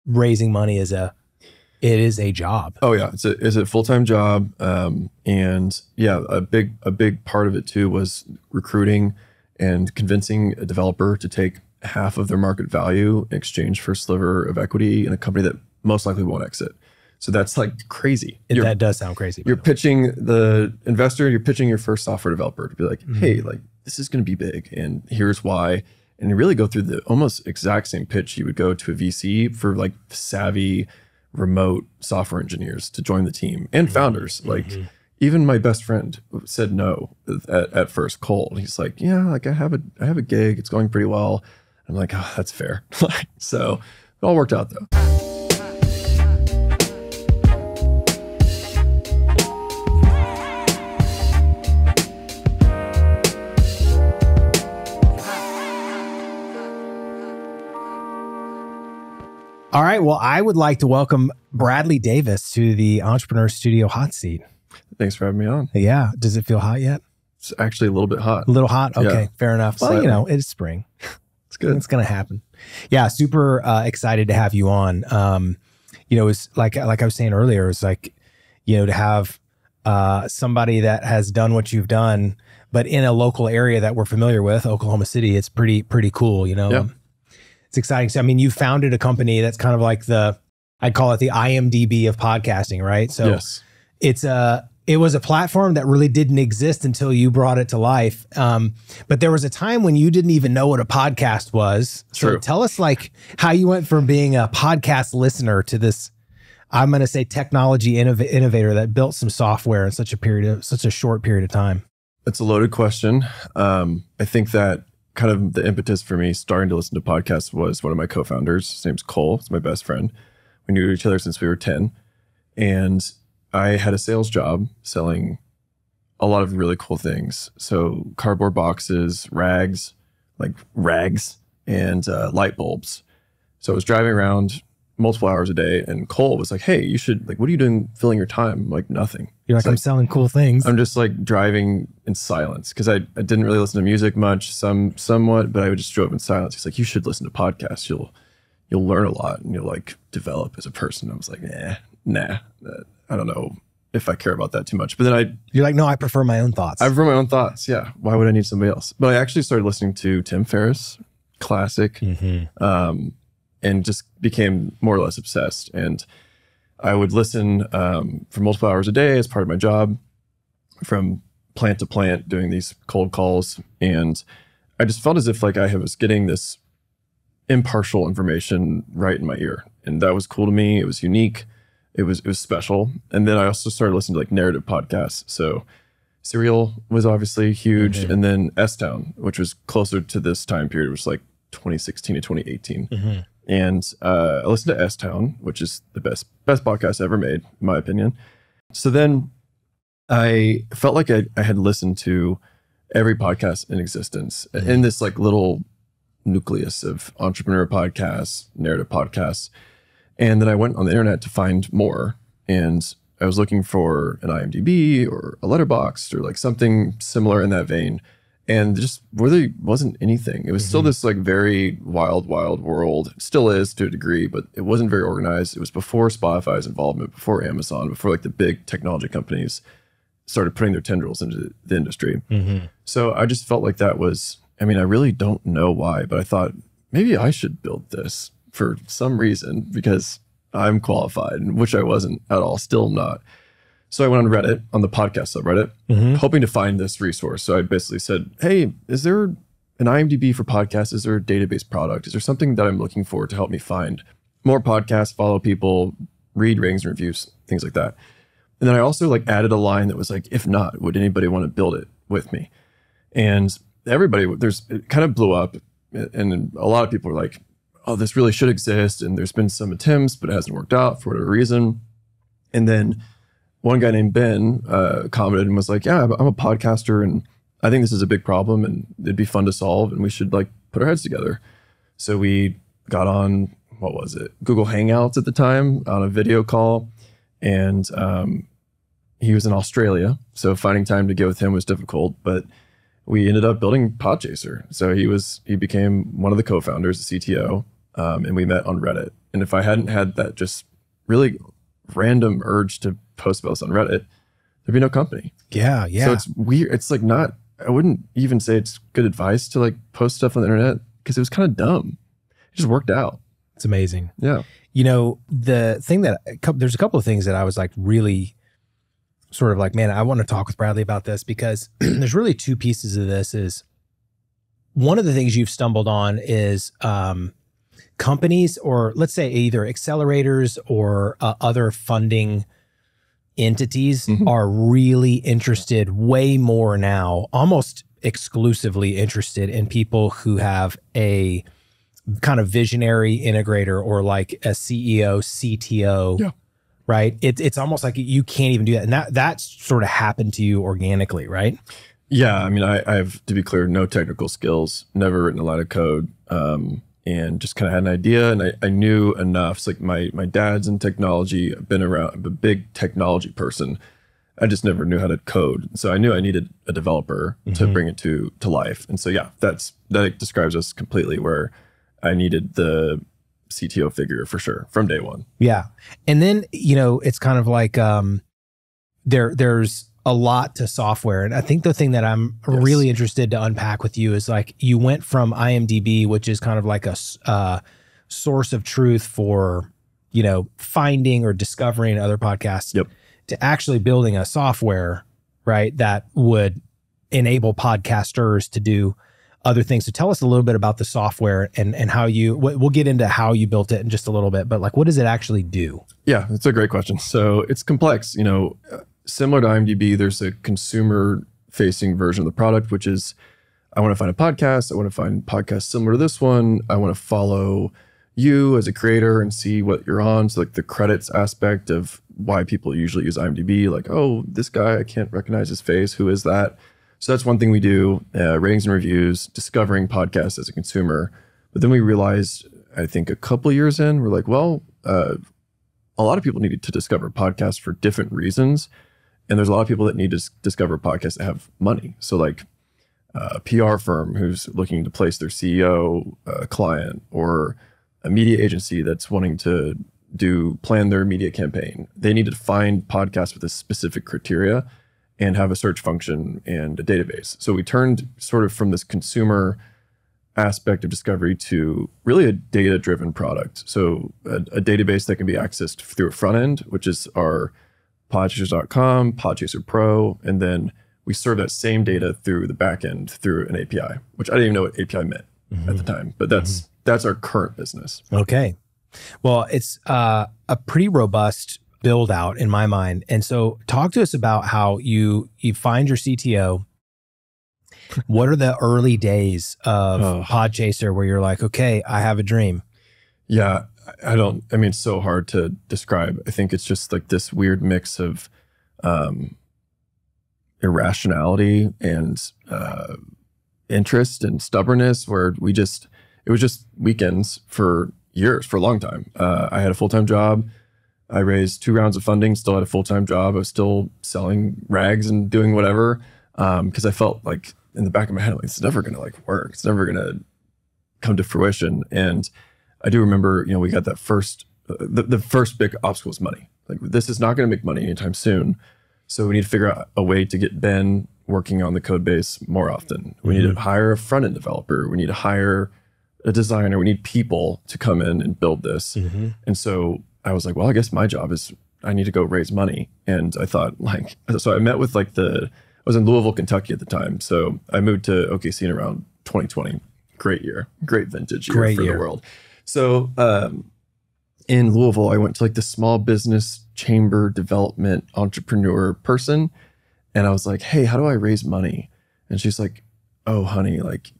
raising money is it is a job. Oh yeah, it's a full-time job, and yeah, a big part of it too was recruiting and convincing a developer to take half of their market value in exchange for a sliver of equity in a company that most likely won't exit. So that's like crazy. That does sound crazy. You're pitching the investor, you're pitching your first software developer to be like, hey, like this is going to be big, and here's why. And you really go through the almost exact same pitch you would go to a VC for like savvy remote software engineers to join the team and founders. Like even my best friend said no at first cold. He's like, yeah, like I have a gig. It's going pretty well. I'm like, oh, that's fair. So it all worked out though. All right. Well, I would like to welcome Bradley Davis to the Entrepreneur Studio hot seat. Thanks for having me on. Yeah. Does it feel hot yet? It's actually a little bit hot. A little hot? Okay. Yeah. Fair enough. Well, Slightly. you know, it's spring. It's good. It's going to happen. Yeah. Super excited to have you on. You know, it's like I was saying earlier, it's like, you know, to have somebody that has done what you've done, but in a local area that we're familiar with, Oklahoma City, it's pretty cool, you know? Yeah. It's exciting. So, I mean, you founded a company that's kind of like I'd call it the IMDb of podcasting, right? So yes. It was a platform that really didn't exist until you brought it to life. But there was a time when you didn't even know what a podcast was. So True. Tell us like how you went from being a podcast listener to this, I'm going to say technology innovator that built some software in such a short period of time. It's a loaded question. I think that kind of the impetus for me starting to listen to podcasts was one of my co-founders. His name's Cole. He's my best friend. We knew each other since we were 10. And I had a sales job selling a lot of really cool things. So cardboard boxes, rags, and light bulbs. So I was driving around multiple hours a day, and Cole was like, hey, you should, like, what are you doing filling your time? I'm like, nothing. You're like, I'm selling cool things. I'm just like driving in silence because I didn't really listen to music much, somewhat, but I would just drove in silence. He's like, you should listen to podcasts. You'll learn a lot and you'll like develop as a person. I was like, nah, I don't know if I care about that too much. But then you're like, no, I prefer my own thoughts. I prefer my own thoughts. Yeah. Why would I need somebody else? But I actually started listening to Tim Ferriss, classic, and just became more or less obsessed. And I would listen for multiple hours a day as part of my job, from plant to plant, doing these cold calls. And I just felt as if like I was getting this impartial information right in my ear. And that was cool to me. It was unique. It was special. And then I also started listening to like narrative podcasts. So Serial was obviously huge. And then S-Town, which was closer to this time period, which was like 2016 to 2018. And I listened to S-Town, which is the best podcast ever made, in my opinion. So then I felt like I had listened to every podcast in existence in this like little nucleus of entrepreneur podcasts, narrative podcasts. And then I went on the internet to find more. And I was looking for an IMDb or a Letterboxd or like something similar in that vein. And just really wasn't anything. It was still this like very wild world. It still is to a degree, but it wasn't very organized. It was before Spotify's involvement, before Amazon, before like the big technology companies started putting their tendrils into the industry. So I just felt like that was, I mean, I really don't know why, but I thought maybe I should build this for some reason because I'm qualified, which I wasn't at all, still not. So I went on Reddit, on the podcast subreddit, hoping to find this resource. So I basically said, hey, is there an IMDb for podcasts? Is there a database product? Is there something that I'm looking for to help me find more podcasts, follow people, read ratings and reviews, things like that? And then I also like added a line that was like, if not, would anybody want to build it with me? And everybody, it kind of blew up. And a lot of people were like, oh, this really should exist. And there's been some attempts, but it hasn't worked out for whatever reason. And then one guy named Ben commented and was like, yeah, I'm a podcaster and I think this is a big problem and it'd be fun to solve and we should like put our heads together. So we got on, what was it? Google Hangouts at the time on a video call. And he was in Australia. So finding time to get with him was difficult, but we ended up building Podchaser. So he became one of the co-founders, the CTO. And we met on Reddit. And if I hadn't had that just really random urge to post about this on Reddit, there'd be no company. Yeah. So it's weird. It's like not, I wouldn't even say it's good advice to like post stuff on the internet because it was kind of dumb. It just worked out. It's amazing. Yeah. You know, the thing that there's a couple of things that I was like really sort of like, man, I want to talk with Bradley about this because there's really two pieces of this. Is one of the things you've stumbled on is companies, or let's say either accelerators or other funding entities are really interested way more now, almost exclusively interested in people who have a kind of visionary integrator or like a CEO, CTO. Yeah. Right. It's almost like you can't even do that. And that's sort of happened to you organically, right? Yeah. I mean, I have, to be clear, no technical skills, never written a lot of code, and just kind of had an idea. And I knew enough. It's like my dad's in technology. I've been around, I'm a big technology person. I just never knew how to code. So I knew I needed a developer to bring it to life. And so, yeah, that describes us completely, where I needed the CTO figure for sure from day one. Yeah. And then, you know, it's kind of like there's a lot to software. And I think the thing that I'm really interested to unpack with you is like you went from IMDb, which is kind of like a source of truth for, you know, finding or discovering other podcasts, to actually building a software, right, that would enable podcasters to do other things. So tell us a little bit about the software and how we'll get into how you built it in just a little bit, but like, what does it actually do? Yeah, that's a great question. So it's complex, you know, similar to IMDb, there's a consumer facing version of the product, which is, I want to find a podcast. I want to find podcasts similar to this one. I want to follow you as a creator and see what you're on. So like the credits aspect of why people usually use IMDb, like, oh, this guy, I can't recognize his face. Who is that? So that's one thing we do, ratings and reviews, discovering podcasts as a consumer. But then we realized, I think a couple years in, we're like, well, a lot of people need to discover podcasts for different reasons. And there's a lot of people that need to discover podcasts that have money. So like a PR firm who's looking to place their CEO client, or a media agency that's wanting to plan their media campaign. They need to find podcasts with a specific criteria and have a search function and a database. So we turned sort of from this consumer aspect of discovery to really a data-driven product. So a database that can be accessed through a front end, which is our Podchasers.com, Podchaser Pro, and then we serve that same data through the back end through an API, which I didn't even know what API meant at the time, but that's our current business. Okay. Well, it's a pretty robust build out in my mind. And so talk to us about how you find your CTO. What are the early days of Podchaser where you're like, okay, I have a dream? Yeah, I mean, it's so hard to describe. I think it's just like this weird mix of irrationality and interest and stubbornness, where it was just weekends for years, for a long time. I had a full-time job. I raised 2 rounds of funding, still had a full-time job. I was still selling rags and doing whatever, because I felt like in the back of my head, like, it's never going to like work. It's never going to come to fruition. And I do remember, you know, we got that first, the first big obstacle was money. Like, this is not going to make money anytime soon. So we need to figure out a way to get Ben working on the code base more often. We need to hire a front-end developer. We need to hire a designer. We need people to come in and build this. And so I was like, well, I guess my job is I need to go raise money. And I thought, like, so I met with like I was in Louisville, Kentucky at the time. So I moved to OKC in around 2020. Great year, great vintage year for the world. So in Louisville, I went to like the small business chamber development entrepreneur person. And I was like, hey, how do I raise money? And she's like, oh, honey, like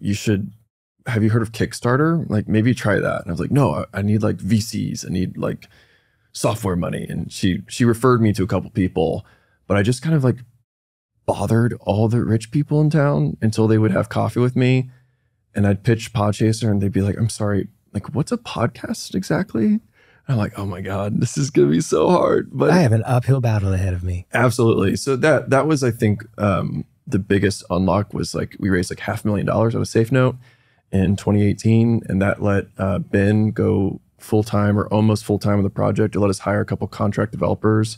have you heard of Kickstarter? Like, maybe try that. And I was like, no, I need like VCs. I need like software money. And she referred me to a couple people, but I just kind of like bothered all the rich people in town until they would have coffee with me. And I'd pitch Podchaser and they'd be like, I'm sorry, like, what's a podcast exactly? And I'm like, oh my God, this is going to be so hard. But I have an uphill battle ahead of me. Absolutely. So that was, I think, the biggest unlock was like, we raised like $500,000 on a safe note in 2018. And that let Ben go full-time or almost full-time on the project, or let us hire a couple contract developers,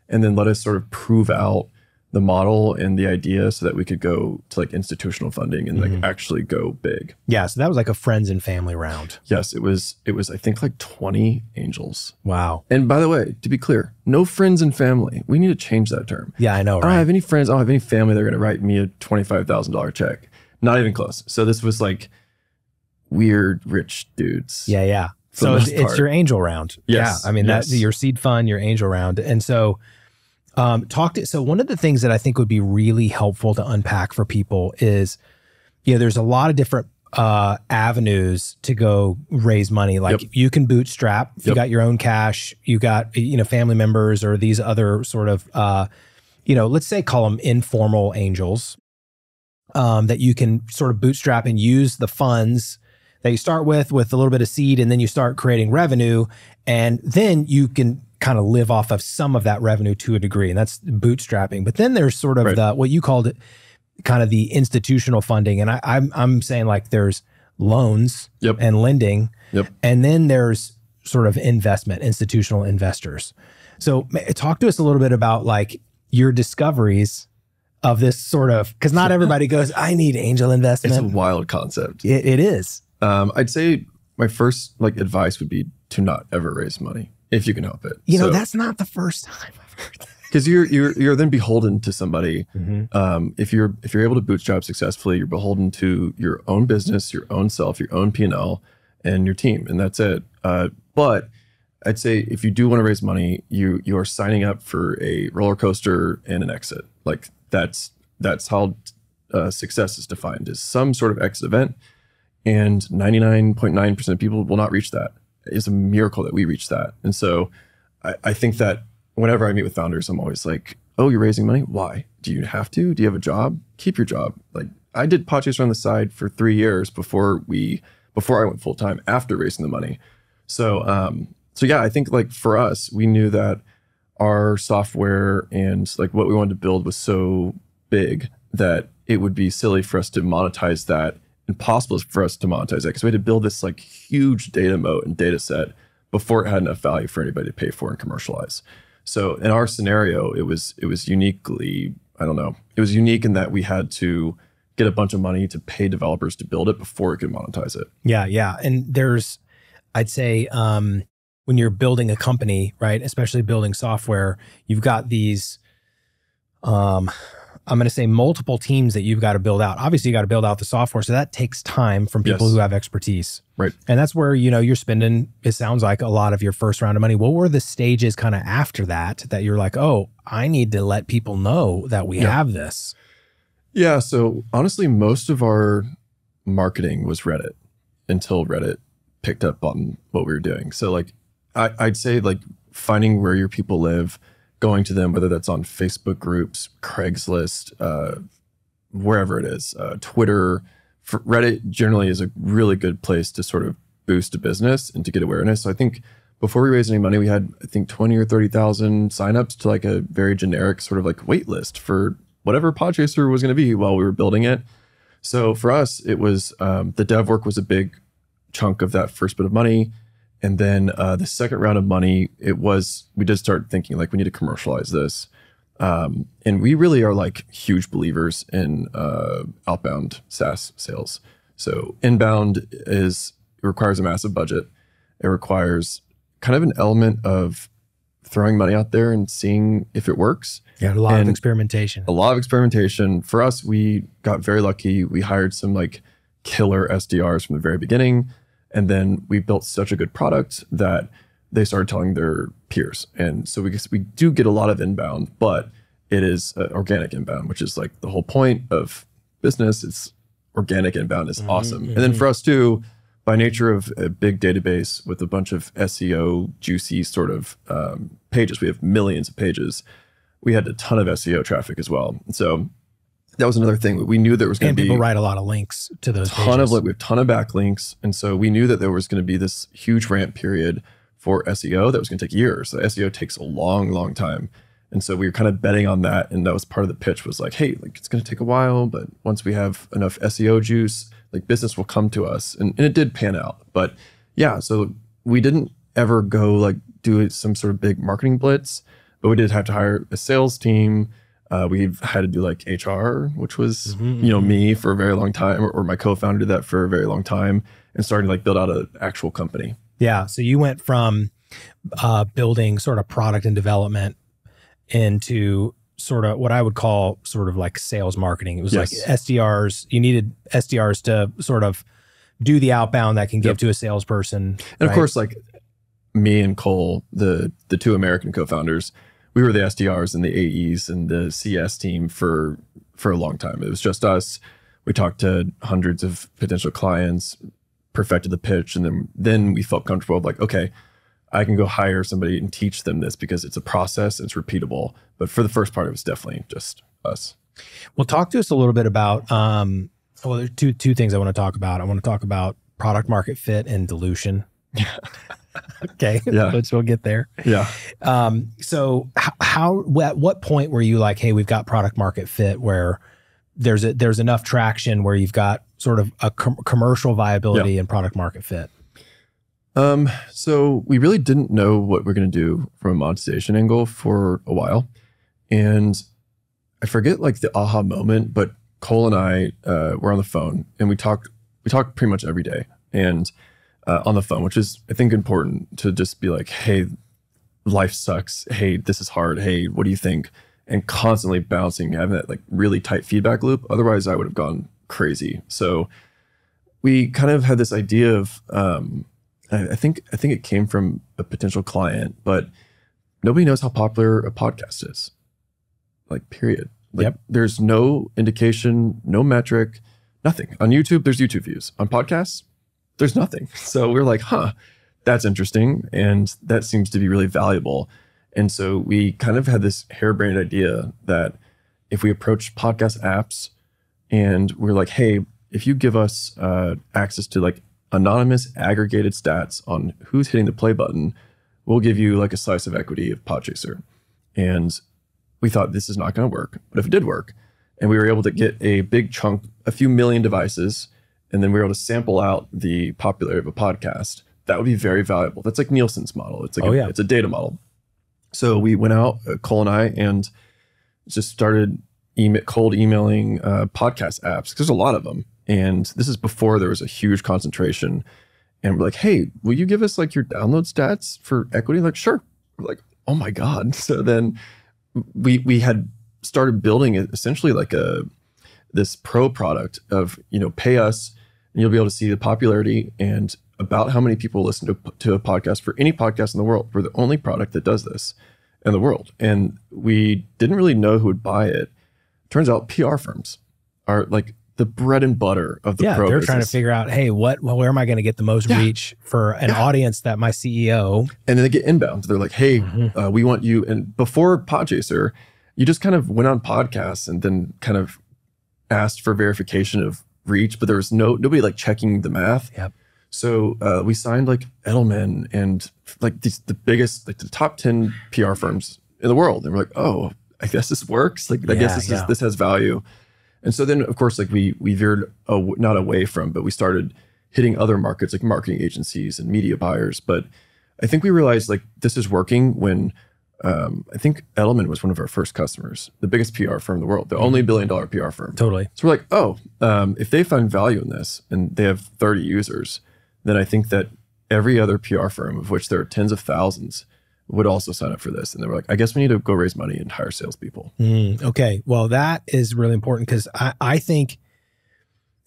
and then let us sort of prove out the model and the idea so that we could go to like institutional funding and like actually go big. Yeah. So that was like a friends and family round. Yes, it was I think like 20 angels. Wow. And by the way, to be clear, no friends and family. We need to change that term. Yeah, I know, I don't have any friends. I don't have any family that are going to write me a $25,000 check. Not even close. So this was like weird rich dudes. Yeah, yeah. So it's your angel round. Yes. Yeah. I mean, that's your seed fund, your angel round. And so so one of the things that I think would be really helpful to unpack for people is, there's a lot of different avenues to go raise money. Like you can bootstrap, if you got your own cash, you got, family members or these other sort of, let's say call them informal angels, that you can sort of bootstrap and use the funds that you start with a little bit of seed, and then you start creating revenue, and then you can kind of live off of some of that revenue to a degree, and that's bootstrapping. But then there's sort of the, what you called it, kind of the institutional funding. And I'm saying like there's loans and lending, and then there's sort of investment, institutional investors. So talk to us a little bit about like your discoveries of this sort of, because not everybody goes, I need angel investment. It's a wild concept. It is. I'd say my first like advice would be to not ever raise money if you can help it. That's not the first time I've heard that. Because you're then beholden to somebody. If you're able to bootstrap successfully, you're beholden to your own business, your own self, your own P&L, and your team, and that's it. But I'd say if you do want to raise money, you are signing up for a roller coaster and an exit. Like that's how success is defined, is some sort of exit event, and 99.9% of people will not reach that. It's a miracle that we reach that. And so I think that whenever I meet with founders, I'm always like, oh, you're raising money? Why? Do you have to? Do you have a job? Keep your job. Like I did Podchaser on the side for 3 years before I went full time after raising the money. So yeah, I think like for us, we knew that our software and like what we wanted to build was so big that it would be silly for us to monetize that, impossible for us to monetize that, because we had to build this like huge data moat and data set before it had enough value for anybody to pay for and commercialize. So in our scenario, it was uniquely, it was unique in that we had to get a bunch of money to pay developers to build it before we could monetize it. Yeah. Yeah. And there's, I'd say, when you're building a company, right, especially building software, you've got these, I'm going to say multiple teams that you've got to build out. Obviously, you got to build out the software. So that takes time from people who have expertise. Right. And that's where, you're spending, it sounds like, a lot of your first round of money. What were the stages kind of after that you're like, oh, I need to let people know that we have this? Yeah. So honestly, most of our marketing was Reddit until Reddit picked up on what we were doing. So like, I'd say like finding where your people live, going to them, whether that's on Facebook groups, Craigslist, wherever it is, Twitter. Reddit generally is a really good place to sort of boost a business and to get awareness. So I think before we raised any money, we had, I think, 20 or 30,000 signups to like a very generic sort of like wait list for whatever Podchaser was going to be while we were building it. So for us, it was the dev work was a big chunk of that first bit of money. And then the second round of money, we did start thinking like we need to commercialize this. And we really are like huge believers in outbound SaaS sales. So inbound requires a massive budget. It requires kind of an element of throwing money out there and seeing if it works. Yeah, a lot of experimentation. A lot of experimentation. For us, we got very lucky. We hired some like killer SDRs from the very beginning. And then we built such a good product that they started telling their peers. And so we do get a lot of inbound, but it is organic inbound, which is like the whole point of business. It's organic inbound is awesome. And then for us too, by nature of a big database with a bunch of SEO juicy sort of pages, we have millions of pages. We had a ton of SEO traffic as well. And so that was another thing. We knew there was going to be... And people write a lot of links to those pages. We have a ton of backlinks. And so we knew that there was going to be this huge ramp period for SEO that was going to take years. So SEO takes a long, long time. And so we were kind of betting on that. And that was part of the pitch was like, hey, like it's going to take a while, but once we have enough SEO juice, like business will come to us. And it did pan out. But yeah, so we didn't ever go like do some sort of big marketing blitz, but we did have to hire a sales team. We've had to do like HR, which was, me for a very long time, or my co-founder did that for a very long time, and starting to like build out an actual company. Yeah. So you went from building sort of product and development into sort of what I would call sort of like sales marketing. It was like SDRs. You needed SDRs to sort of do the outbound that can give to a salesperson. And of course, like me and Cole, the two American co-founders, we were the SDRs and the AEs and the CS team for a long time. It was just us. We talked to hundreds of potential clients, perfected the pitch, and then we felt comfortable like, okay, I can go hire somebody and teach them this because it's a process, it's repeatable. But for the first part, it was definitely just us. Well, talk to us a little bit about, well, there's two things I want to talk about. I want to talk about product market fit and dilution. Okay. Yeah. Which we'll get there. Yeah. So at what point were you like, hey, we've got product market fit where there's enough traction where you've got sort of a commercial viability and product market fit? So we really didn't know what we're going to do from a monetization angle for a while. And I forget like the aha moment, but Cole and I were on the phone and we talked pretty much every day and on the phone, which is, I think, important to just be like, hey, life sucks. Hey, this is hard. Hey, what do you think? And constantly bouncing, having that like really tight feedback loop. Otherwise I would have gone crazy. So we kind of had this idea of, I think it came from a potential client, but nobody knows how popular a podcast is. Like, period. Like, there's no indication, no metric, nothing. On YouTube, there's YouTube views. On podcasts, there's nothing. So we're like, that's interesting. And that seems to be really valuable. And so we kind of had this harebrained idea that if we approach podcast apps and we're like, hey, if you give us access to like anonymous aggregated stats on who's hitting the play button, we'll give you like a slice of equity of Podchaser. And we thought this is not going to work, but if it did work and we were able to get a big chunk, a few million devices, and then we were able to sample out the popularity of a podcast, that would be very valuable. That's like Nielsen's model. It's like it's a data model. So we went out, Cole and I, and just started cold emailing podcast apps, because there's a lot of them. And this is before there was a huge concentration. And we're like, hey, will you give us like your download stats for equity? Like, sure. We're like, oh my God. So then we had started building essentially like this pro product of, pay us and you'll be able to see the popularity and about how many people listen to a podcast for any podcast in the world. We're the only product that does this in the world. And we didn't really know who would buy it. Turns out PR firms are like the bread and butter of the pro they're business. Trying to figure out, hey, where am I going to get the most reach for an audience that my CEO... And then they get inbound. They're like, hey, we want you. And before Podchaser, you just kind of went on podcasts and then kind of asked for verification of reach, but there was nobody like checking the math. Yep. So we signed like Edelman and like the biggest, like the top 10 PR firms in the world. And we're like, oh, I guess this works. Like, I guess this has value. And so then, of course, like we veered not away from, but we started hitting other markets like marketing agencies and media buyers. But I think we realized like this is working when I think Edelman was one of our first customers, the biggest PR firm in the world, the only $1 billion PR firm. Totally. So we're like, oh, if they find value in this and they have 30 users, then I think that every other PR firm, of which there are tens of thousands, would also sign up for this. And they were like, I guess we need to go raise money and hire salespeople. Okay. Well, that is really important because I think,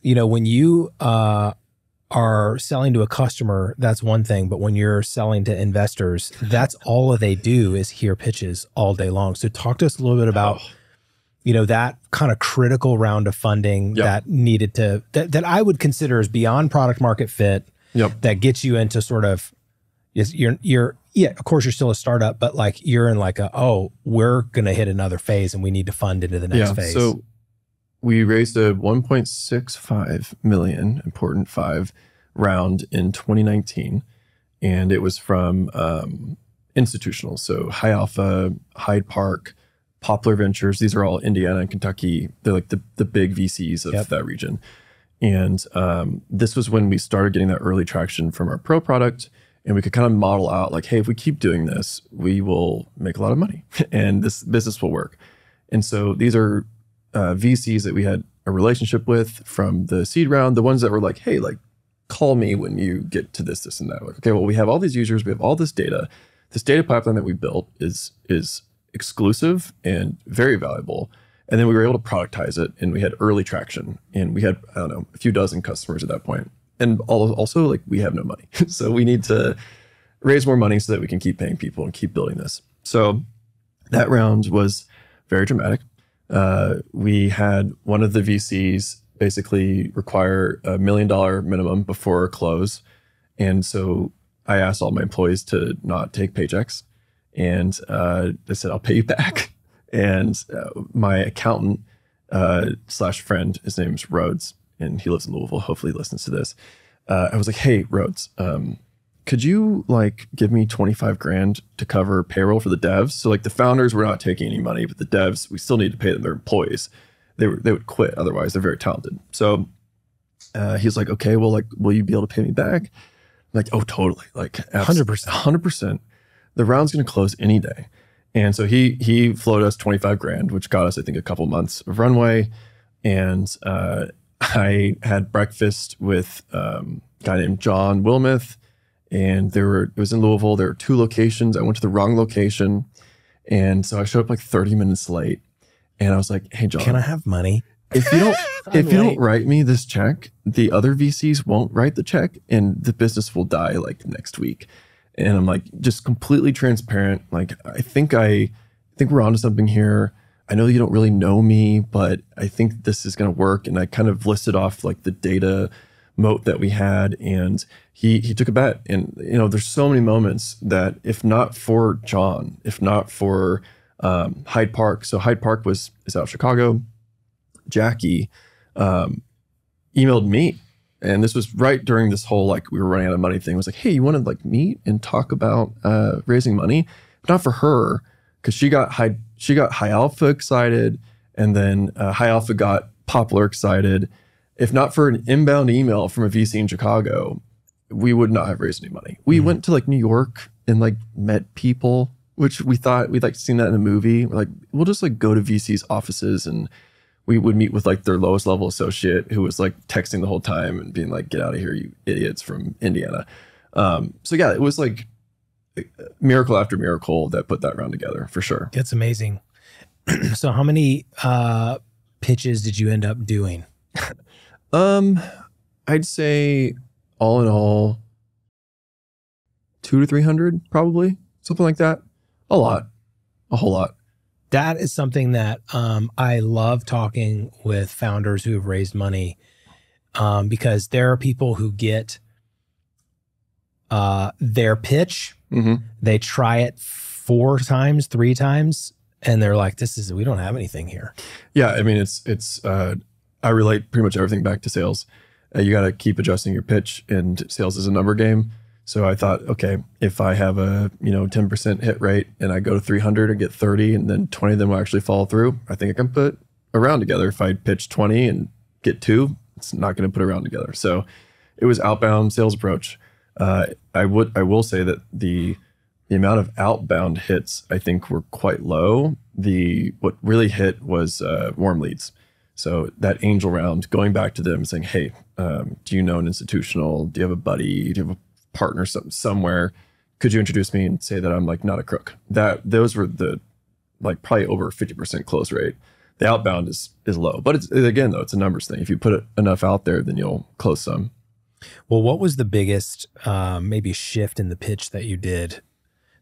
when you are selling to a customer, that's one thing. But when you're selling to investors, that's all they do is hear pitches all day long. So talk to us a little bit about, that kind of critical round of funding that needed to, that I would consider as beyond product market fit, that gets you into sort of, of course you're still a startup, but like you're in like we're going to hit another phase and we need to fund into the next phase. So we raised a 1.65 million, important 5 round in 2019. And it was from institutional. So High Alpha, Hyde Park, Poplar Ventures. These are all Indiana and Kentucky. They're like the big VCs of that region. And this was when we started getting that early traction from our pro product. And we could kind of model out like, hey, if we keep doing this, we will make a lot of money and this business will work. And so these are VCs that we had a relationship with from the seed round, the ones that were like, hey, like call me when you get to this, this, and that. Like, okay, well, we have all these users, we have all this data. This data pipeline that we built is exclusive and very valuable. And then we were able to productize it, and we had early traction, and we had, I don't know, a few dozen customers at that point. And also, like, we have no money. So we need to raise more money so that we can keep paying people and keep building this. So that round was very dramatic. We had one of the VCs basically require $1 million minimum before close. And so I asked all my employees to not take paychecks. And they said, I'll pay you back. And my accountant slash friend, his name's Rhodes, and he lives in Louisville. Hopefully he listens to this. I was like, hey, Rhodes, could you like give me 25 grand to cover payroll for the devs? So like the founders were not taking any money, but the devs, we still need to pay them, their employees. They would quit otherwise. They're very talented. So he's like, okay, well, like, will you be able to pay me back? I'm like, oh, totally. Like 100%. The round's going to close any day. And so he floated us 25 grand, which got us, I think, a couple months of runway. And I had breakfast with a guy named John Wilmuth, and it was in Louisville. There were 2 locations. I went to the wrong location. And so I showed up like 30 minutes late, and I was like, hey, John, can I have money? If you don't write me this check, the other VCs won't write the check, and the business will die like next week. And I'm like, just completely transparent. Like, I think we're onto something here. I know you don't really know me, but I think this is going to work. And I kind of listed off like the data moat that we had, and he took a bet. And there's so many moments that if not for John, if not for Hyde Park, so Hyde Park is out of Chicago. Jackie emailed me, and this was right during this whole like we were running out of money thing. It was like, hey, you want to like meet and talk about raising money? But not for her, because she got High Alpha excited, and then High Alpha got Poplar excited. If not for an inbound email from a VC in Chicago, we would not have raised any money. We went to like New York and like met people, which we thought we'd like seen that in a movie. We're like, we'll just like go to VC's offices, and we would meet with like their lowest level associate who was like texting the whole time and being like, get out of here, you idiots from Indiana. So yeah, it was like miracle after miracle that put that round together for sure. That's amazing. So how many pitches did you end up doing? I'd say all in all, 200 to 300, probably something like that. A whole lot. That is something that I love talking with founders who have raised money, because there are people who get their pitch, they try it 4 times, 3 times, and they're like, we don't have anything here. Yeah, I mean, it's I relate pretty much everything back to sales. You got to keep adjusting your pitch, and sales is a number game. So I thought, okay, if I have a 10% hit rate and I go to 300 and get 30, and then 20 of them will actually follow through, I think I can put a round together. If I pitch 20 and get 2, it's not going to put a round together. So it was outbound sales approach. I will say that the amount of outbound hits I think were quite low. What really hit was warm leads. So that angel round, going back to them saying, hey, do you know an institutional? Do you have a buddy? Do you have a partner somewhere? Could you introduce me and say that I'm like not a crook? Those were the like probably over 50% close rate. The outbound is low, but it's a numbers thing. If you put enough out there, then you'll close some. Well, what was the biggest maybe shift in the pitch that you did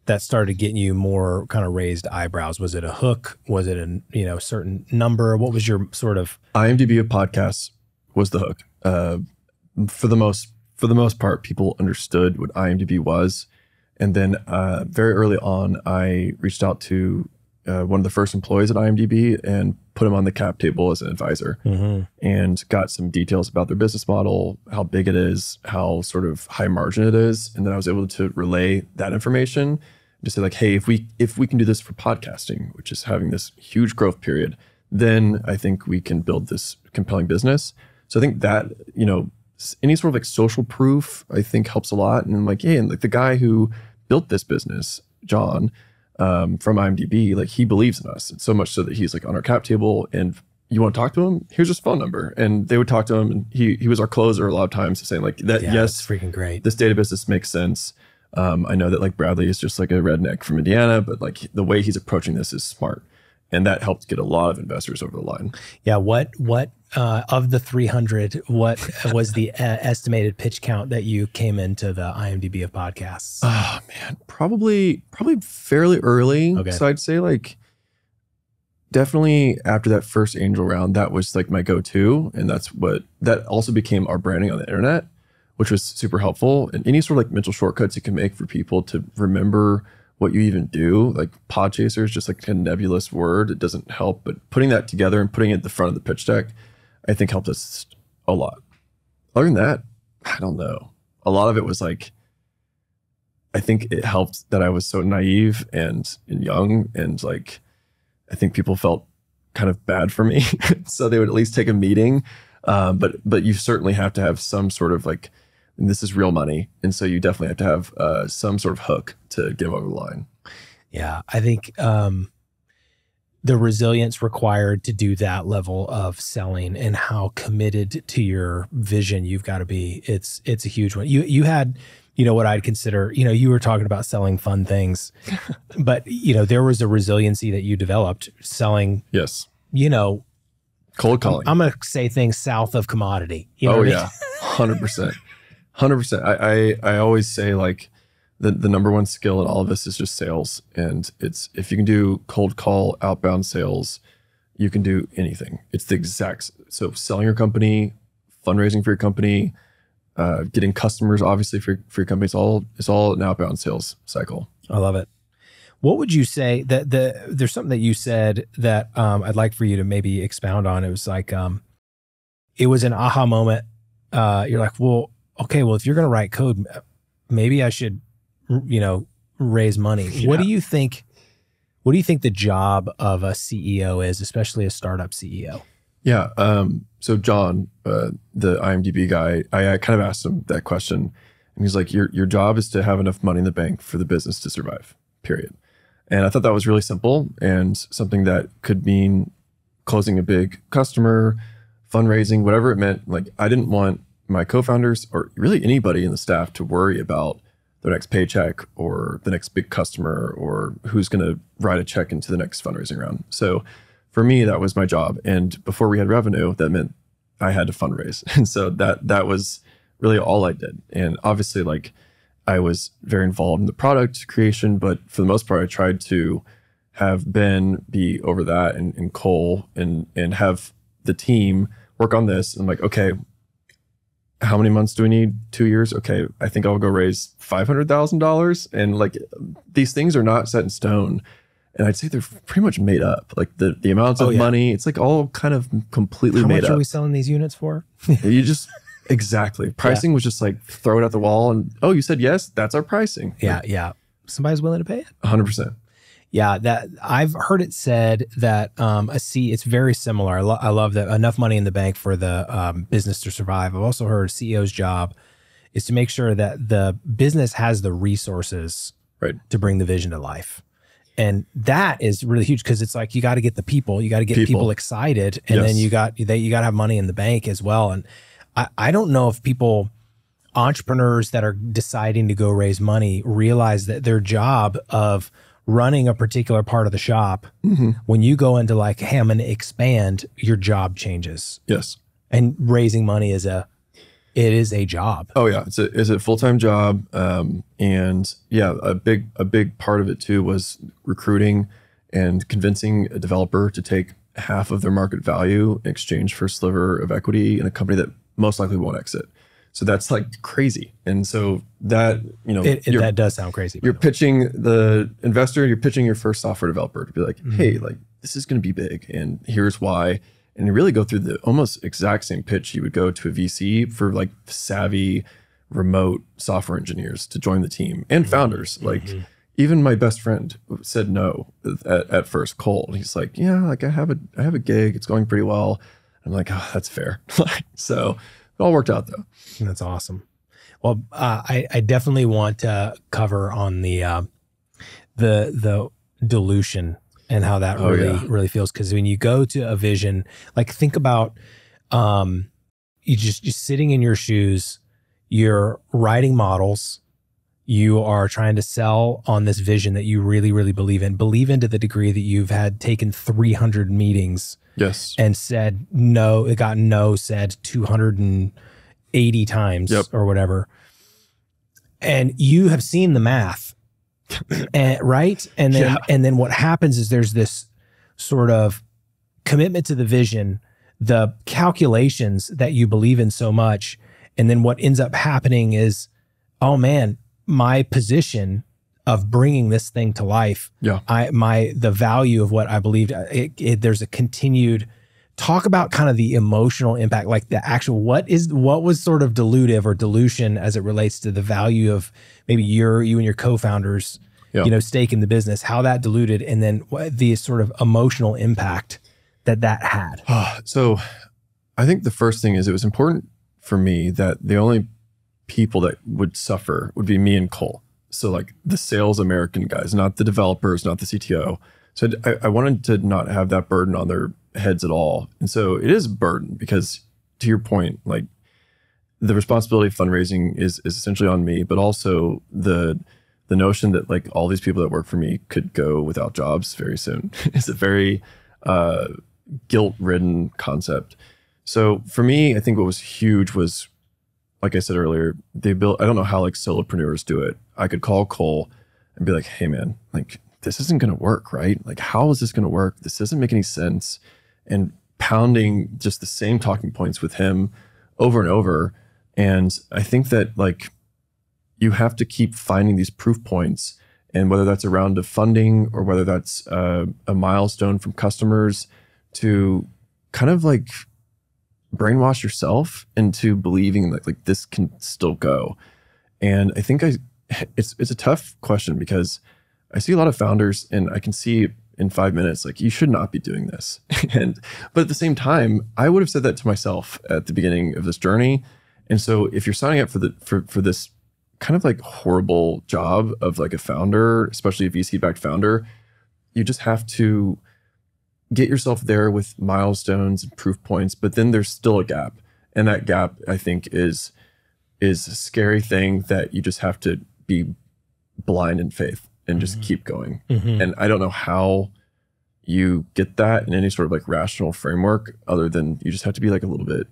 that started getting you more kind of raised eyebrows? Was it a hook? Was it a certain number? What was your sort of IMDb of podcasts was the hook. For the most part, people understood what IMDb was. And then very early on, I reached out to one of the first employees at IMDb and put him on the cap table as an advisor, and got some details about their business model, how big it is, how sort of high margin it is. And then I was able to relay that information to say like, hey, if we can do this for podcasting, which is having this huge growth period, then I think we can build this compelling business. So I think that, any sort of like social proof, I think helps a lot. And I'm like, hey, and like the guy who built this business, John, from IMDb, like he believes in us. And so much so that he's like on our cap table, and you want to talk to him? Here's his phone number. And they would talk to him, and he was our closer a lot of times, saying like that, Yeah, yes, that's freaking great. this data business makes sense. I know that like Bradley is just like a redneck from Indiana, but like the way he's approaching this is smart. And that helped get a lot of investors over the line. Yeah. What of the 300, what was the estimated pitch count that you came into the IMDb of podcasts? Oh man, probably fairly early. Okay. So I'd say like definitely after that first angel round, that was like my go-to. And that also became our branding on the internet, which was super helpful. And any sort of like mental shortcuts you can make for people to remember what you even do. Like Podchaser is just like a nebulous word. It doesn't help, but putting that together and putting it at the front of the pitch deck, I think helped us a lot. Other than that, I don't know. A lot of it was like, I think it helped that I was so naive and young, and like, I think people felt kind of bad for me. So they would at least take a meeting. But you certainly have to have some sort of like, and this is real money. And so you definitely have to have some sort of hook to get them over the line. Yeah. I think the resilience required to do that level of selling and how committed to your vision you've got to be, it's a huge one. You had, what I'd consider, you were talking about selling fun things, but there was a resiliency that you developed selling, Yes. Cold calling. I'm going to say things south of commodity. You know oh what I yeah. 100%. 100%. I always say like the number one skill in all of this is just sales. And it's, if you can do cold call, outbound sales, you can do anything. It's the exact, so selling your company, fundraising for your company, getting customers, obviously for your company, it's all an outbound sales cycle. I love it. What would you say that there's something that you said that I'd like for you to maybe expound on. It was like, it was an aha moment. You're like, well, okay, well, if you're going to write code, maybe I should, raise money. Yeah. What do you think the job of a CEO is, especially a startup CEO? Yeah. So John, the IMDb guy, I kind of asked him that question, and he's like, your job is to have enough money in the bank for the business to survive, period. And I thought that was really simple and something that could mean closing a big customer, fundraising, whatever it meant. Like, I didn't want my co-founders or really anybody in the staff to worry about their next paycheck or the next big customer or who's going to write a check into the next fundraising round. So for me, that was my job. And before we had revenue, that meant I had to fundraise. And so that was really all I did. And obviously, like, I was very involved in the product creation, but for the most part, I tried to have Ben be over that and Cole and have the team work on this. And I'm like, okay, how many months do we need? 2 years? Okay, I think I'll go raise $500,000. And like, these things are not set in stone. And I'd say they're pretty much made up. Like the amounts of money, it's like all kind of completely made up. How much are we selling these units for? You just, exactly. Pricing was just like, throw it at the wall and, oh, you said yes, that's our pricing. Yeah, yeah. Somebody's willing to pay it. 100%. Yeah, that I've heard it said that it's very similar. I love that enough money in the bank for the business to survive. I've also heard a CEO's job is to make sure that the business has the resources to bring the vision to life. And that is really huge because it's like, you got to get the people, you got to get people excited, and then you got to have money in the bank as well. And I don't know if entrepreneurs that are deciding to go raise money realize that their job of running a particular part of the shop, when you go into like, hey, I'm going to expand, your job changes. Yes. And raising money is a job. Oh yeah. It's a full-time job. And yeah, a big part of it too was recruiting and convincing a developer to take half of their market value in exchange for a sliver of equity in a company that most likely won't exit. So that's like crazy. And so that, that does sound crazy. You're pitching the investor, you're pitching your first software developer to be like, hey, like, this is going to be big and here's why. And you really go through the almost exact same pitch you would go to a VC for like savvy remote software engineers to join the team and founders. Like even my best friend said no at first, Cole. He's like, yeah, like I have a gig. It's going pretty well. I'm like, oh, that's fair. So It all worked out though. That's awesome. Well, I definitely want to cover on the dilution and how that really feels. Because when you go to a vision, like think about you just sitting in your shoes, you're writing models, you are trying to sell on this vision that you really, really believe into the degree that you've had taken 300 meetings. Yes. And said no, it got no said 280 times or whatever. And you have seen the math, right? And then what happens is there's this sort of commitment to the vision, the calculations that you believe in so much. And then what ends up happening is, oh man, my position of bringing this thing to life, the value of what I believed, there's a continued talk about kind of the emotional impact, like the actual, what was sort of dilutive or dilution as it relates to the value of maybe you and your co-founders, stake in the business, how that diluted, and then the sort of emotional impact that had. So I think the first thing is it was important for me that the only people that would suffer would be me and Cole. So like the sales American guys, not the developers, not the CTO. So I wanted to not have that burden on their heads at all. And so it is a burden because, to your point, like the responsibility of fundraising is essentially on me, but also the notion that like all these people that work for me could go without jobs very soon is a very guilt-ridden concept. So for me, I think what was huge was, like I said earlier, I don't know how like solopreneurs do it. I could call Cole and be like, hey man, like this isn't going to work, right? Like, how is this going to work? This doesn't make any sense. And pounding just the same talking points with him over and over. And I think that like you have to keep finding these proof points, and whether that's a round of funding or whether that's a milestone from customers, to kind of like brainwash yourself into believing that like this can still go. And I think it's a tough question because I see a lot of founders and I can see in 5 minutes, like you should not be doing this. But at the same time, I would have said that to myself at the beginning of this journey. And so if you're signing up for this kind of like horrible job of like a founder, especially a VC-backed founder, you just have to get yourself there with milestones and proof points, but then there's still a gap. And that gap, I think, is a scary thing that you just have to be blind in faith and just keep going. And I don't know how you get that in any sort of like rational framework other than you just have to be like a little bit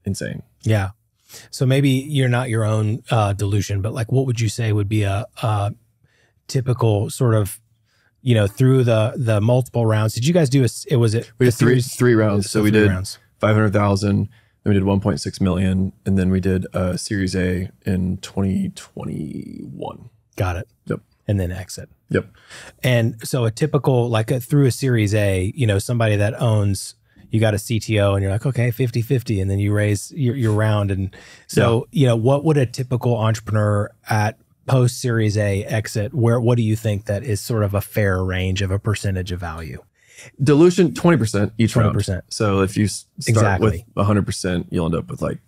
insane. Yeah. So maybe you're not your own delusion, but like what would you say would be a typical sort of, through the multiple rounds? Did you guys do we did three rounds. So we did 500,000, then we did 1.6 million, and then we did Series A in 2021. Got it. Yep. And then exit. Yep. And so a typical, through a Series A, somebody that owns, you got a CTO and you're like, okay, 50-50, and then you raise your round. And so, what would a typical entrepreneur at post Series A exit, what do you think that is sort of a fair range of a percentage of value? Dilution, 20% each 20%. round. So if you start with 100%, you'll end up with like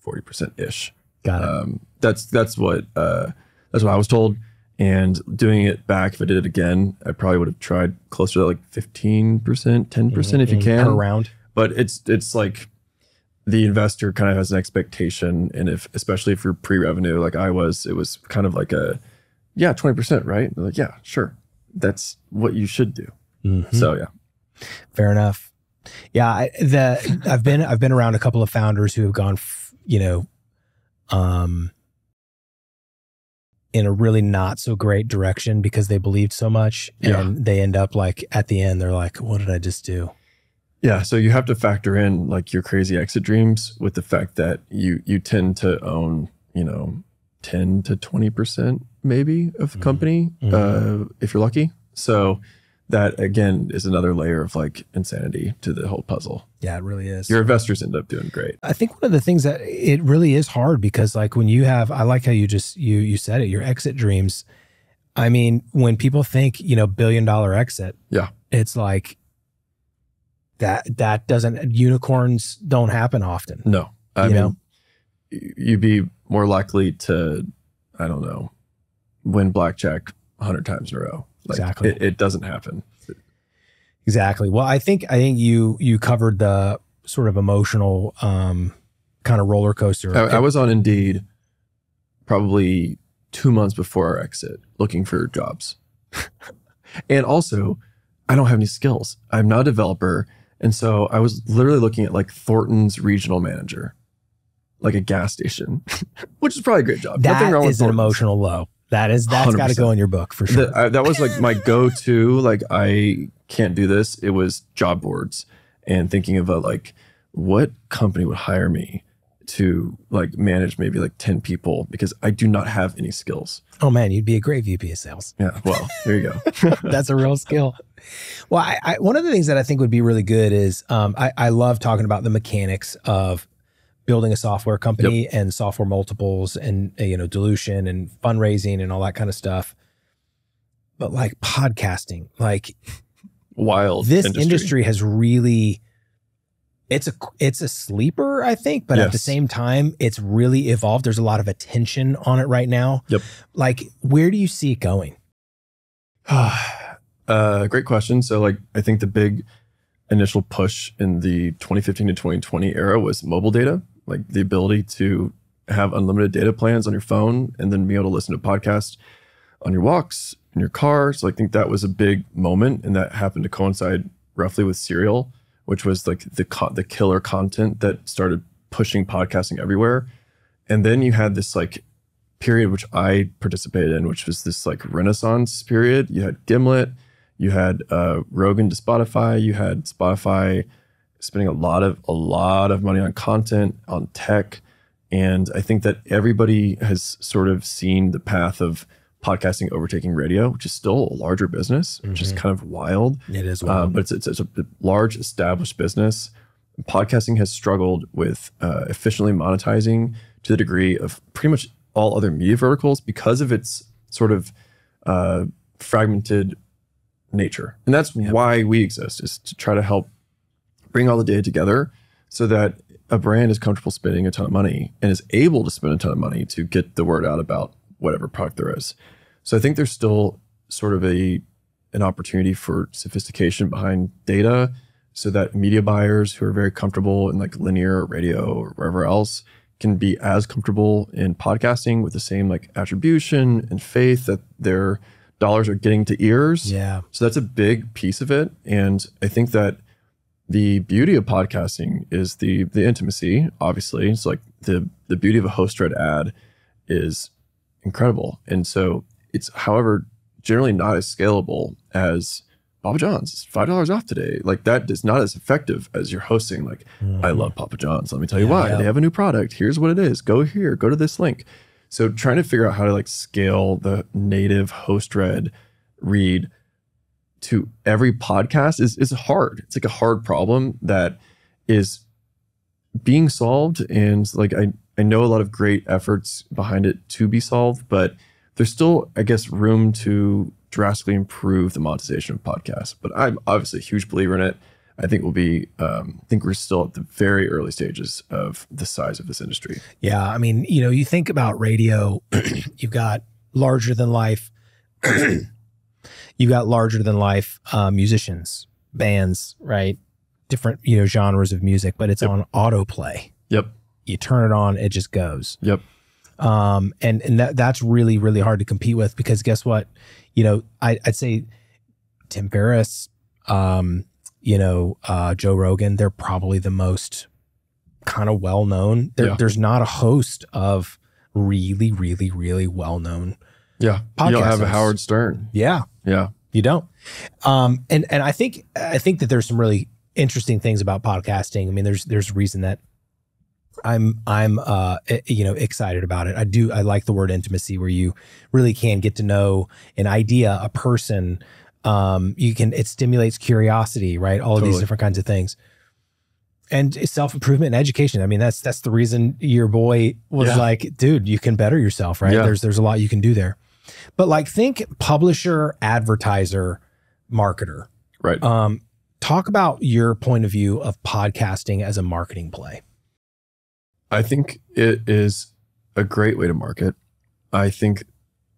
40%-ish. Got it. That's what I was told. And doing it back, if I did it again, I probably would have tried closer to like 15%, 10% if you can. Per round. But it's like the investor kind of has an expectation. And especially if you're pre-revenue, like I was, it was kind of like 20%, right? They're like, yeah, sure. That's what you should do. So yeah. Fair enough. Yeah. I've been around a couple of founders who have gone, in a really not so great direction because they believed so much, and they end up like at the end, they're like, what did I just do? Yeah. So you have to factor in like your crazy exit dreams with the fact that you tend to own, 10 to 20% maybe of the company, if you're lucky. So that again is another layer of like insanity to the whole puzzle. Yeah, it really is. Your investors end up doing great. I think one of the things that it really is hard because like when you have, I like how you just, you said it, your exit dreams. I mean, when people think, $1 billion exit, it's like that doesn't, unicorns don't happen often. No, I mean, you'd be more likely to, I don't know, win blackjack 100 times in a row. Like, exactly. It doesn't happen. Exactly. Well, I think you covered the sort of emotional kind of roller coaster. I was on Indeed probably 2 months before our exit looking for jobs. And also, I don't have any skills. I'm not a developer. And so I was literally looking at like Thornton's regional manager, like a gas station, which is probably a great job. That is an emotional low. That's got to go in your book for sure. That was like my go-to, like I can't do this. It was job boards and thinking about like what company would hire me to like manage maybe like 10 people because I do not have any skills. Oh man, you'd be a great VP of sales. Yeah, well, there you go. That's a real skill. Well, I one of the things that I think would be really good is I love talking about the mechanics of building a software company and software multiples and dilution and fundraising and all that kind of stuff. But like podcasting, like wild. This industry has really, it's a sleeper, I think, but at the same time, it's really evolved. There's a lot of attention on it right now. Yep. Like, where do you see it going? Great question. So like, I think the big initial push in the 2015 to 2020 era was mobile data, like the ability to have unlimited data plans on your phone and then be able to listen to podcasts on your walks, in your car. So I think that was a big moment, and that happened to coincide roughly with Serial, which was like the killer content that started pushing podcasting everywhere. And then you had this like period, which I participated in, which was this like renaissance period. You had Gimlet, you had Rogan to Spotify, you had Spotify spending a lot of money on content, on tech. And I think that everybody has sort of seen the path of podcasting overtaking radio, which is still a larger business, which is kind of wild. It is wild. But it's a large established business. Podcasting has struggled with efficiently monetizing to the degree of pretty much all other media verticals because of its sort of fragmented nature. And that's why we exist, is to try to help bring all the data together so that a brand is comfortable spending a ton of money and is able to spend a ton of money to get the word out about whatever product there is. So I think there's still sort of an opportunity for sophistication behind data so that media buyers who are very comfortable in like linear radio or wherever else can be as comfortable in podcasting with the same like attribution and faith that their dollars are getting to ears. Yeah. So that's a big piece of it. And I think that the beauty of podcasting is the intimacy, obviously. It's like the beauty of a host-read ad is incredible. And so it's, however, generally not as scalable as Papa John's. It's $5 off today. Like that is not as effective as you're hosting. Like, I love Papa John's. Let me tell you why. They have a new product. Here's what it is. Go here. Go to this link. So trying to figure out how to like scale the native host-read read to every podcast is hard. It's like a hard problem that is being solved. And like, I know a lot of great efforts behind it to be solved, but there's still, I guess, room to drastically improve the monetization of podcasts. But I'm obviously a huge believer in it. I think I think we're still at the very early stages of the size of this industry. Yeah. I mean, you think about radio, you've got larger than life, musicians, bands, right? Different, genres of music, but it's on autoplay. Yep. You turn it on, it just goes. Yep. And that's really, really hard to compete with because guess what? I'd say Tim Ferriss, Joe Rogan, they're probably the most kind of well-known. There's not a host of really, really, really well-known podcasters. You don't have a Howard Stern. Yeah. Yeah. You don't. And I think that there's some really interesting things about podcasting. I mean, there's a reason that I'm excited about it. I like the word intimacy, where you really can get to know an idea, a person. It stimulates curiosity, right? All of these different kinds of things. And self-improvement and education. I mean, that's the reason your boy was like, dude, you can better yourself, right? Yeah. There's a lot you can do there. But like, think publisher, advertiser, marketer. Right. Talk about your point of view of podcasting as a marketing play. I think it is a great way to market. I think,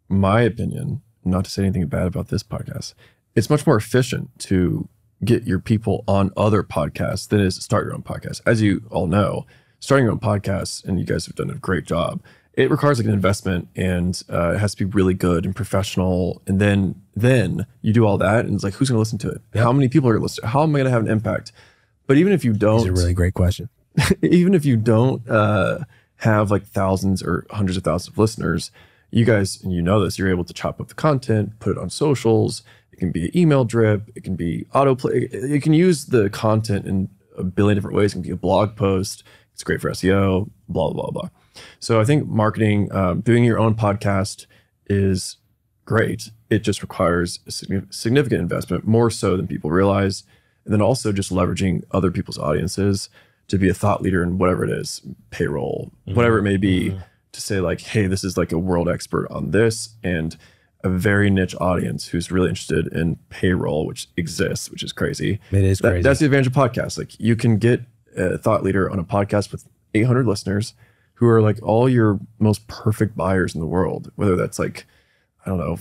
my opinion, not to say anything bad about this podcast, it's much more efficient to get your people on other podcasts than it is to start your own podcast. As you all know, starting your own podcast, and you guys have done a great job, it requires like an investment, and it has to be really good and professional. And then you do all that, and it's like, who's going to listen to it? Yep. How many people are going to listen? How am I going to have an impact? But even if you don't, it's a really great question. Even if you don't have like thousands or hundreds of thousands of listeners, you guys, and you know this, you're able to chop up the content, put it on socials. It can be an email drip. It can be autoplay. You can use the content in a billion different ways. It can be a blog post. It's great for SEO, blah, blah, blah. So I think marketing, doing your own podcast is great. It just requires a significant investment, more so than people realize. And then also just leveraging other people's audiences to be a thought leader in whatever it is, payroll, whatever it may be, to say like, hey, this is like a world expert on this, and a very niche audience who's really interested in payroll, which exists, which is crazy. It is crazy. That's the advantage of podcasts. Like, you can get a thought leader on a podcast with 800 listeners who are like all your most perfect buyers in the world, whether that's like, I don't know,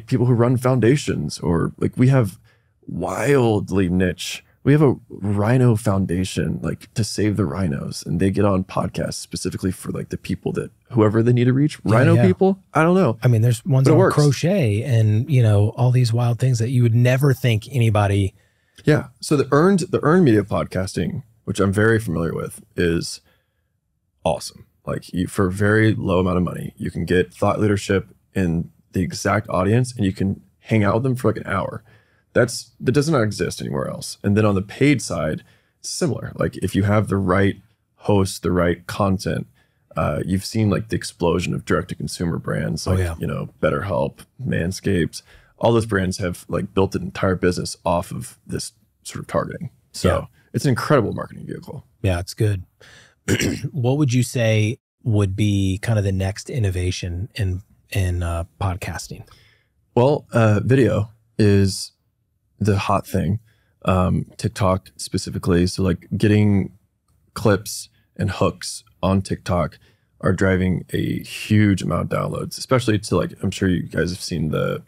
people who run foundations, or like we have wildly niche. We have a rhino foundation, like to save the rhinos, and they get on podcasts specifically for like the people that whoever they need to reach. Rhino people? I don't know. I mean, there's ones on crochet and, you know, all these wild things that you would never think anybody. Yeah. So the earned media podcasting, which I'm very familiar with, is awesome. Like, for a very low amount of money, you can get thought leadership in the exact audience, and you can hang out with them for like an hour. That does not exist anywhere else. And then on the paid side, similar. Like, if you have the right host, the right content, you've seen like the explosion of direct to consumer brands, like, you know, BetterHelp, Manscaped, all those brands have like built an entire business off of this sort of targeting. So it's an incredible marketing vehicle. Yeah, it's good. What would you say would be kind of the next innovation in podcasting? Well, video is the hot thing. TikTok specifically. So like getting clips and hooks on TikTok are driving a huge amount of downloads, especially to like, I'm sure you guys have seen the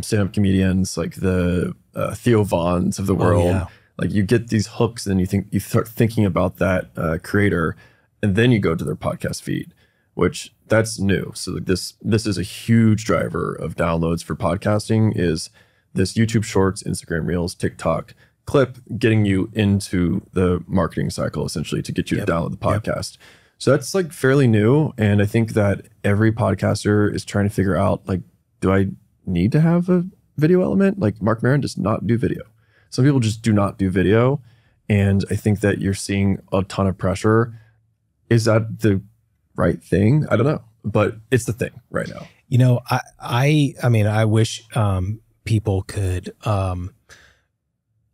stand-up comedians, like the Theo Vons of the world. Yeah. Like, you get these hooks, and you start thinking about that creator, and then you go to their podcast feed, which that's new. So like this is a huge driver of downloads for podcasting, is this YouTube Shorts, Instagram Reels, TikTok clip getting you into the marketing cycle, essentially, to get you to download the podcast. So that's like fairly new. And I think that every podcaster is trying to figure out, like, do I need to have a video element? Like, Mark Maron does not do video. Some people just do not do video. And I think that you're seeing a ton of pressure. Is that the right thing? I don't know, but it's the thing right now. You know, I mean, I wish people could,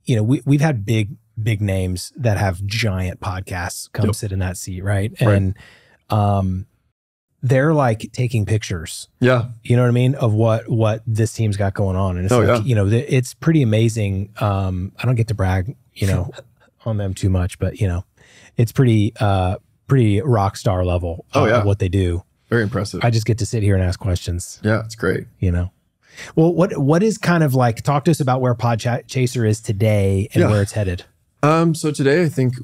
you know, we've had big names that have giant podcasts come sit in that seat, right? And they're like taking pictures. Yeah. You know what I mean? Of what this team's got going on. And it's like, you know, it's pretty amazing. I don't get to brag, you know, on them too much, but, you know, it's pretty rock star level of what they do. Very impressive. I just get to sit here and ask questions. Yeah, it's great. You know? Well, what is kind of like, talk to us about where Podchaser is today and where it's headed. So today, I think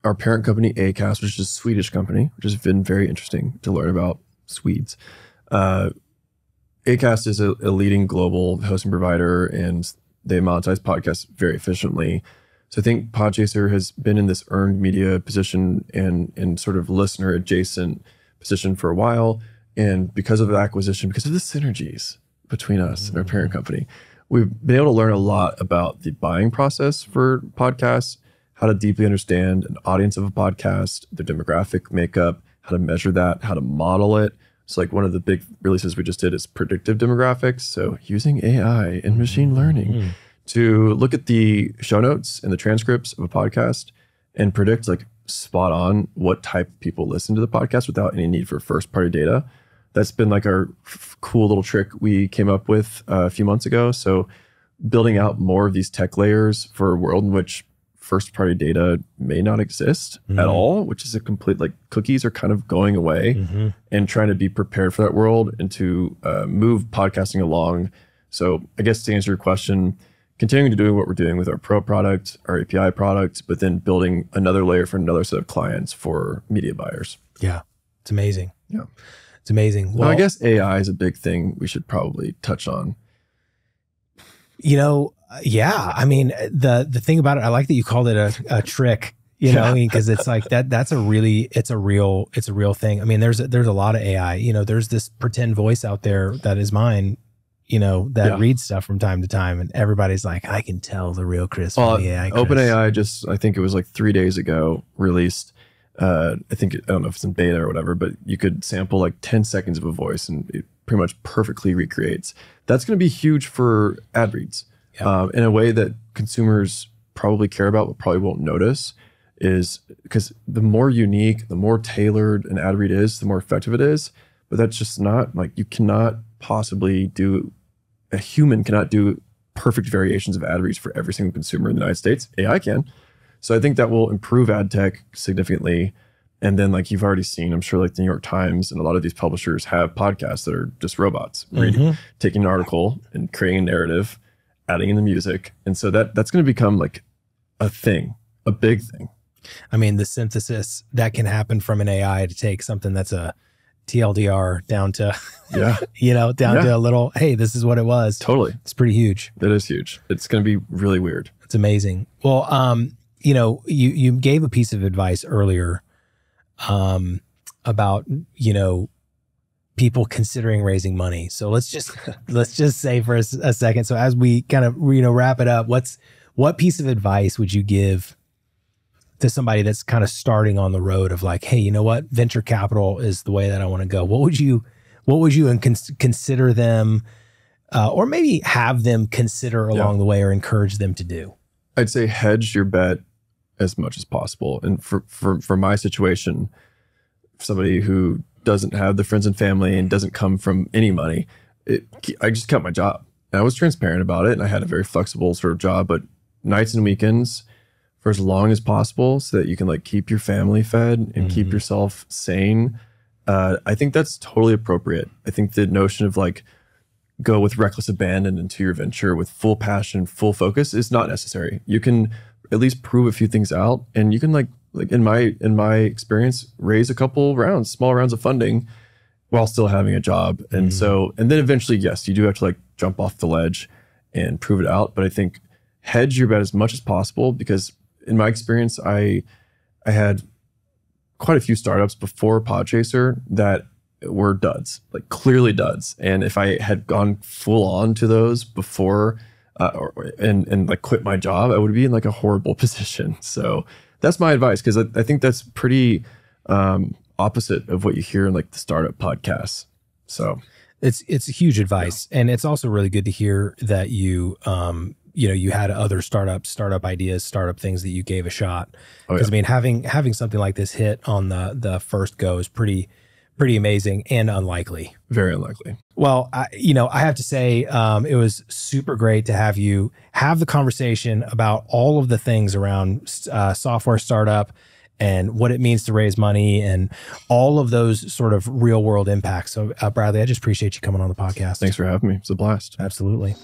our parent company, Acast, which is a Swedish company, which has been very interesting to learn about Swedes. Acast is a leading global hosting provider, and they monetize podcasts very efficiently. So I think Podchaser has been in this earned media position and sort of listener adjacent position for a while. And because of the acquisition, because of the synergies between us and our parent company, we've been able to learn a lot about the buying process for podcasts, how to deeply understand an audience of a podcast, their demographic makeup, how to measure that, how to model it. So like one of the big releases we just did is predictive demographics. So using AI and machine learning to look at the show notes and the transcripts of a podcast and predict like spot on what type of people listen to the podcast without any need for first party data. That's been like our cool little trick we came up with a few months ago. So building out more of these tech layers for a world in which first party data may not exist at all, which is a complete, like, cookies are kind of going away, and trying to be prepared for that world and to move podcasting along. So I guess to answer your question, continuing to do what we're doing with our Pro product, our API product, but then building another layer for another set of clients for media buyers. Yeah, it's amazing. Yeah, it's amazing. Well, I guess AI is a big thing we should probably touch on. You know, yeah. I mean, the thing about it, I like that you called it a trick. You know, because it's like that's it's a real thing. I mean, there's a lot of AI. You know, there's this pretend voice out there that is mine, you know, that reads stuff from time to time, and everybody's like, I can tell the real Chris from the AI Chris. OpenAI just, I think it was like 3 days ago, released, I don't know if it's in beta or whatever, but you could sample like 10 seconds of a voice and it pretty much perfectly recreates. That's going to be huge for ad reads in a way that consumers probably care about but probably won't notice, is because the more unique, the more tailored an ad read is, the more effective it is. But that's just not, like, you cannot possibly do, a human cannot do perfect variations of ad reads for every single consumer in the United States. AI can. So I think that will improve ad tech significantly. And then, like you've already seen, I'm sure, like the New York Times and a lot of these publishers have podcasts that are just robots, taking an article and creating a narrative, adding in the music. And so that's going to become like a thing, a big thing. I mean, the synthesis that can happen from an AI to take something that's a TLDR down to, you know, down to a little, hey, this is what it was. Totally. It's pretty huge. It is huge. It's going to be really weird. It's amazing. Well, you know, you gave a piece of advice earlier about, you know, people considering raising money. So let's just say for a second. So as we kind of, you know, wrap it up, what piece of advice would you give to somebody that's kind of starting on the road of like, hey, you know what, venture capital is the way that I want to go? What would you consider them, or maybe have them consider along the way, or encourage them to do? I'd say hedge your bet as much as possible. And for my situation, somebody who doesn't have the friends and family and doesn't come from any money, I just kept my job. And I was transparent about it, and I had a very flexible sort of job, but nights and weekends for as long as possible, so that you can like keep your family fed and keep yourself sane. I think that's totally appropriate. I think the notion of like go with reckless abandon into your venture with full passion, full focus is not necessary. You can at least prove a few things out, and you can like in my experience, raise a couple rounds, small rounds of funding while still having a job. And so, and then eventually, yes, you do have to like jump off the ledge and prove it out. But I think hedge your bet as much as possible, because in my experience, I had quite a few startups before Podchaser that were duds, like clearly duds. And if I had gone full on to those before and like quit my job, I would be in like a horrible position. So that's my advice, because I think that's pretty opposite of what you hear in like the startup podcasts. So it's huge advice. And it's also really good to hear that you you had other startup ideas, startup things that you gave a shot. Because I mean, having something like this hit on the first go is pretty amazing and unlikely. Very unlikely. Well, I have to say, it was super great to have you have the conversation about all of the things around software startup and what it means to raise money and all of those sort of real world impacts. So Bradley, I just appreciate you coming on the podcast. Thanks for having me. It's a blast. Absolutely.